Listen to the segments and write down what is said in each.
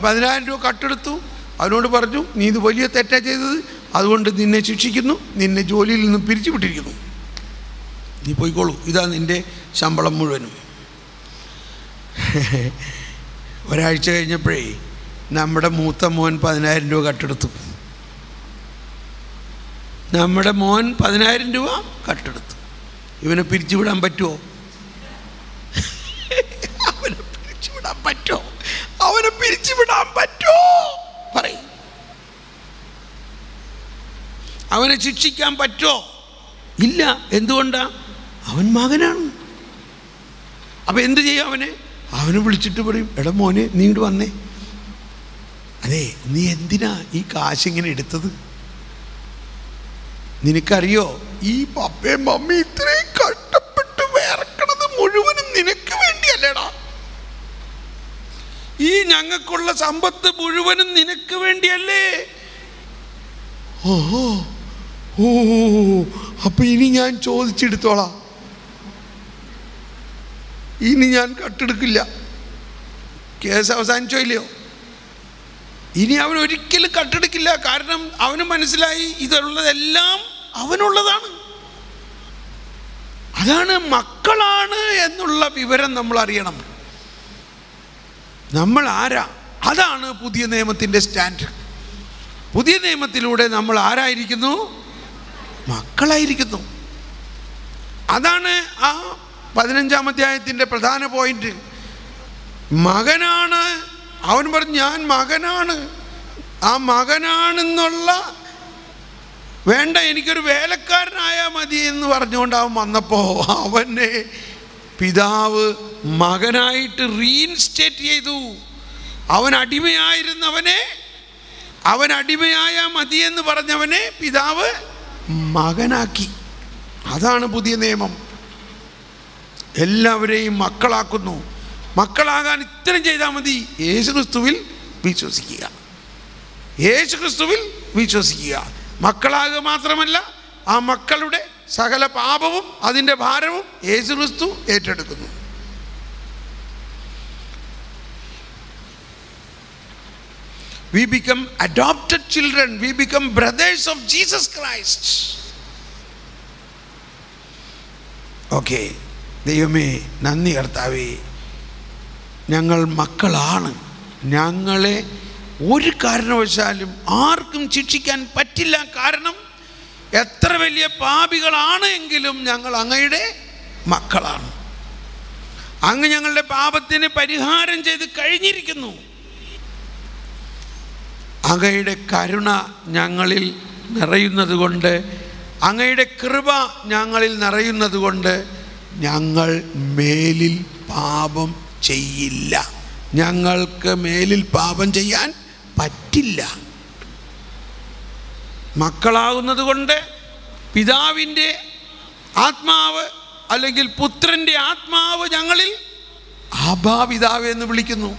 10,000 രൂപ കട്ടെടുത്തു. അവനോട് പറഞ്ഞു, നീ ഇത് വലിയ തെറ്റാ ചെയ്തത്, അതുകൊണ്ട് നിന്നെ ശിക്ഷിക്കുന്നു, നിന്നെ ജോലിയിൽ നിന്ന് പിരിച്ചു വിട്ടിരിക്കുന്നു, നീ പോയിക്കോളൂ, ഇതാ നിൻ്റെ ശമ്പളം മുഴുവനും. ഒരാഴ്ച കഴിഞ്ഞപ്പോഴേ നമ്മുടെ മൂത്ത മോൻ 10,000 രൂപ കട്ടെടുത്തു. നമ്മുടെ മോൻ 10,000 രൂപ കട്ടെടുത്തു. ഇവനെ പിരിച്ചുവിടാൻ പറ്റുമോ? അവനെ പിരിച്ചുവിടാൻ പറ്റുമോ? അവനെ പിരിച്ചുവിടാൻ പറ്റുമോ? പറയും. അവനെ ശിക്ഷിക്കാൻ പറ്റുമോ? ഇല്ല. എന്തുകൊണ്ടാ? അവൻ മകനാണ്. അപ്പം എന്ത് ചെയ്യും? അവനെ വിളിച്ചിട്ട് പറയും, എടാ മോനെ, നീ ഇങ്ങോട്ട് വന്നേ. അതെ, നീ എന്തിനാ ഈ കാശിങ്ങനെ എടുത്തത്? നിനക്കറിയോ, ഈ പപ്പയും മമ്മി ഇത്രയും കഷ്ടപ്പെട്ട് വേർക്കണത് മുഴുവനും നിനക്ക് വേണ്ടിയല്ലേടാ. ഈ ഞങ്ങൾക്കുള്ള സമ്പത്ത് മുഴുവനും നിനക്ക് വേണ്ടിയല്ലേ. ഓഹോ, ഓ, അപ്പൊ ഇനി ഞാൻ ചോദിച്ചെടുത്തോളാം, ഇനി ഞാൻ കട്ടെടുക്കില്ല. കേസ് അവസാനിച്ചോ ഇല്ലയോ? ഇനി അവൻ ഒരിക്കലും കട്ടെടുക്കില്ല. കാരണം അവന് മനസ്സിലായി ഇതുള്ളതെല്ലാം അവനുള്ളതാണ്. അതാണ് മക്കളാണ് എന്നുള്ള വിവരം നമ്മൾ അറിയണം. നമ്മൾ ആരാ? അതാണ് പുതിയ നിയമത്തിൻ്റെ സ്റ്റാൻഡേർഡ്. പുതിയ നിയമത്തിലൂടെ നമ്മൾ ആരായിരിക്കുന്നു? മക്കളായിരിക്കുന്നു. അതാണ് ആ 15-ാം അധ്യായത്തിൻ്റെ പ്രധാന പോയിന്റ്. മകനാണ്. അവൻ പറഞ്ഞു, ഞാൻ മകനാണ്. ആ മകനാണെന്നുള്ള വേണ്ട, എനിക്കൊരു വേലക്കാരനായാൽ മതി എന്ന് പറഞ്ഞുകൊണ്ട് അവൻ വന്നപ്പോൾ അവനെ പിതാവ് മകനായിട്ട് റീഇൻസ്റ്റേറ്റ് ചെയ്തു. അവൻ അടിമയായിരുന്നവനെ, അവൻ അടിമയായാൽ മതിയെന്ന് പറഞ്ഞവനെ പിതാവ് മകനാക്കി. അതാണ് പുതിയ നിയമം. എല്ലാവരെയും മക്കളാക്കുന്നു. മക്കളാകാൻ ഇത്തരം ചെയ്താൽ മതി. യേശുക്രിസ്തുവിൽ വിശ്വസിക്കുക, യേശുക്രിസ്തുവിൽ വിശ്വസിക്കുക. മക്കളാകുക മാത്രമല്ല, ആ മക്കളുടെ സകല പാപവും അതിൻ്റെ ഭാരവും യേശുക്രിസ്തു ഏറ്റെടുക്കുന്നു. We become adopted children. We become brothers of Jesus Christ. Okay. ദൈവമേ, നന്ദി കർത്താവേ, ഞങ്ങൾ മക്കളാണ്. ഞങ്ങളെ ഒരു കാരണവശാലും ആർക്കും ശിക്ഷിക്കാൻ പറ്റില്ല. കാരണം എത്ര വലിയ പാപികളാണ് എങ്കിലും ഞങ്ങൾ അങ്ങയുടെ മക്കളാണ്. അങ്ങ് ഞങ്ങളുടെ പാപത്തിന് പരിഹാരം ചെയ്ത് കഴിഞ്ഞിരിക്കുന്നു. അങ്ങയുടെ കരുണ ഞങ്ങളിൽ നിറയുന്നത് കൊണ്ട്, അങ്ങയുടെ കൃപ ഞങ്ങളിൽ നിറയുന്നത് കൊണ്ട് ഞങ്ങൾ മേലിൽ പാപം ചെയ്യില്ല. ഞങ്ങൾക്ക് മേലിൽ പാപം ചെയ്യാൻ പറ്റില്ല. മക്കളാകുന്നത് കൊണ്ട് പിതാവിൻ്റെ ആത്മാവ് അല്ലെങ്കിൽ പുത്രൻ്റെ ആത്മാവ് ഞങ്ങളിൽ ആബാ പിതാവേ എന്ന് വിളിക്കുന്നു.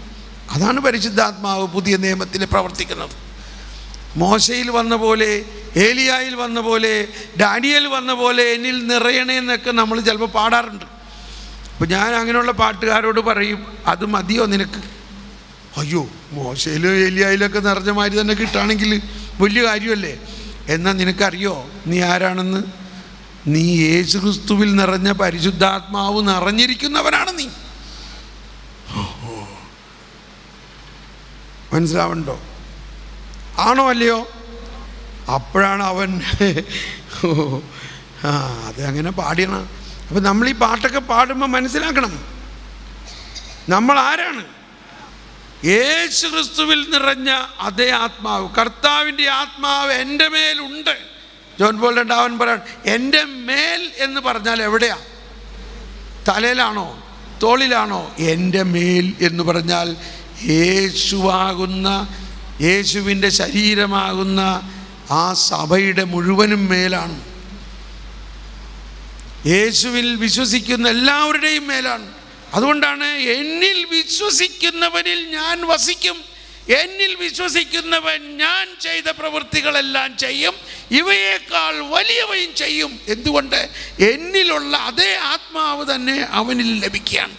അതാണ് പരിശുദ്ധാത്മാവ് പുതിയ നിയമത്തിൽ പ്രവർത്തിക്കുന്നത്. മോശയിൽ വന്ന പോലെ, ഏലിയായിൽ വന്ന പോലെ, ഡാനിയേൽ വന്ന പോലെ എന്നിൽ നിറയണേ എന്നൊക്കെ നമ്മൾ ചിലപ്പോൾ പാടാറുണ്ട്. അപ്പോൾ ഞാൻ അങ്ങനെയുള്ള പാട്ടുകാരോട് പറയും, അത് മതിയോ നിനക്ക്? അയ്യോ, മോശയിലും ഏലിയായിലൊക്കെ നിറഞ്ഞ മാതിരി തന്നെ കിട്ടുകയാണെങ്കിൽ വലിയ കാര്യമല്ലേ. എന്നാൽ നിനക്കറിയോ നീ ആരാണെന്ന്? നീ യേശുക്രിസ്തുവിൽ നിറഞ്ഞ പരിശുദ്ധാത്മാവ് നിറഞ്ഞിരിക്കുന്നവനാണ് നീ. മനസ്സിലാവണ്ടോ? ആണോ അല്ലയോ? അപ്പോഴാണ് അവൻ അത് അങ്ങനെ പാടിയണം. അപ്പം നമ്മൾ ഈ പാട്ടൊക്കെ പാടുമ്പോൾ മനസ്സിലാക്കണം നമ്മൾ ആരാണ്. യേശുക്രിസ്തുവിൽ നിറഞ്ഞ അതേ ആത്മാവ്, കർത്താവിൻ്റെ ആത്മാവ് എൻ്റെ മേലുണ്ട്. ജോൺ പോൾ രണ്ടാമൻ പറയാണ്, എൻ്റെ മേൽ എന്ന് പറഞ്ഞാൽ എവിടെയാ? തലയിലാണോ തോളിലാണോ? എൻ്റെ മേൽ എന്ന് പറഞ്ഞാൽ യേശുവാകുന്ന, യേശുവിൻ്റെ ശരീരമാകുന്ന ആ സഭയുടെ മുഴുവനും മേലാണ്. യേശുവിൽ വിശ്വസിക്കുന്ന എല്ലാവരുടെയും മേലാണ്. അതുകൊണ്ടാണ് എന്നിൽ വിശ്വസിക്കുന്നവനിൽ ഞാൻ വസിക്കും, എന്നിൽ വിശ്വസിക്കുന്നവൻ ഞാൻ ചെയ്ത പ്രവൃത്തികളെല്ലാം ചെയ്യും, ഇവയേക്കാൾ വലിയവയും ചെയ്യും. എന്തുകൊണ്ട്? എന്നിലുള്ള അതേ ആത്മാവ് തന്നെ അവനിൽ ലഭിക്കുകയാണ്.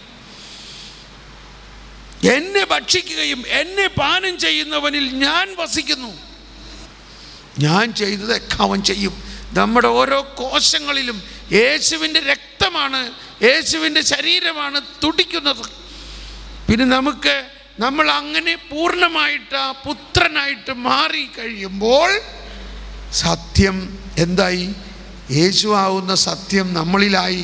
എന്നെ ഭക്ഷിക്കുകയും എന്നെ പാനം ചെയ്യുന്നവനിൽ ഞാൻ വസിക്കുന്നു. ഞാൻ ചെയ്തതൊക്കെ അവൻ ചെയ്യും. നമ്മുടെ ഓരോ കോശങ്ങളിലും യേശുവിൻ്റെ രക്തമാണ്, യേശുവിൻ്റെ ശരീരമാണ് തുടിക്കുന്നത്. പിന്നെ നമ്മൾ അങ്ങനെ പൂർണ്ണമായിട്ട് പുത്രനായിട്ട് മാറി കഴിയുമ്പോൾ സത്യം എന്തായി? യേശു ആവുന്ന സത്യം നമ്മളിലായി.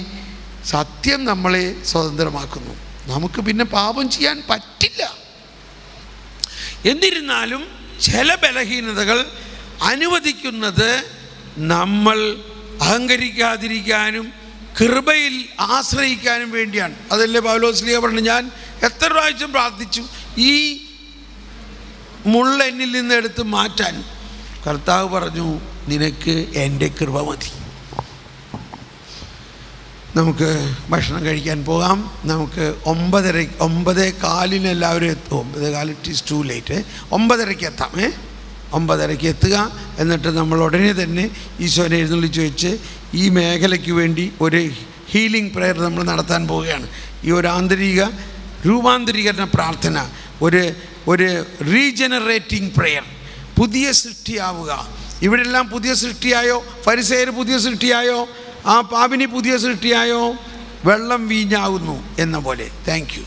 സത്യം നമ്മളെ സ്വതന്ത്രമാക്കുന്നു. നമുക്ക് പിന്നെ പാപം ചെയ്യാൻ പറ്റില്ല. എന്നിരുന്നാലും ചില ബലഹീനതകൾ അനുവദിക്കുന്നത് നമ്മൾ അഹങ്കരിക്കാതിരിക്കാനും കൃപയിൽ ആശ്രയിക്കാനും വേണ്ടിയാണ്. അതല്ലേ പൗലോസ്ലീഹ പറഞ്ഞു, ഞാൻ എത്ര പ്രാവശ്യം പ്രാർത്ഥിച്ചു ഈ മുള്ള എന്നിൽ നിന്ന് എടുത്ത് മാറ്റാൻ. കർത്താവ് പറഞ്ഞു, നിനക്ക് എൻ്റെ കൃപ മതി. നമുക്ക് ഭക്ഷണം കഴിക്കാൻ പോകാം. നമുക്ക് 9:15 എല്ലാവരും എത്തും. 9:15 ഇറ്റ് ഈസ് ടു ലേറ്റ്. 9:30 എത്താം. 9:30 എത്തുക. എന്നിട്ട് നമ്മൾ ഉടനെ തന്നെ ഈശോനെ എഴുന്നള്ളിച്ച് വെച്ച് ഈ മേഖലയ്ക്ക് വേണ്ടി ഒരു ഹീലിംഗ് പ്രെയർ നമ്മൾ നടത്താൻ പോവുകയാണ്. ഈ ഒരു ആന്തരിക രൂപാന്തരീകരണ പ്രാർത്ഥന, ഒരു റീജനറേറ്റിംഗ് പ്രെയർ. പുതിയ സൃഷ്ടിയാവുക. ഇവിടെല്ലാം പുതിയ സൃഷ്ടിയായോ? ഫരിസേയർ പുതിയ സൃഷ്ടിയായോ? ആ പാപിനി പുതിയ സൃഷ്ടിയായോ? വെള്ളം വീഞ്ഞാകുന്നു എന്ന പോലെ. Thank you.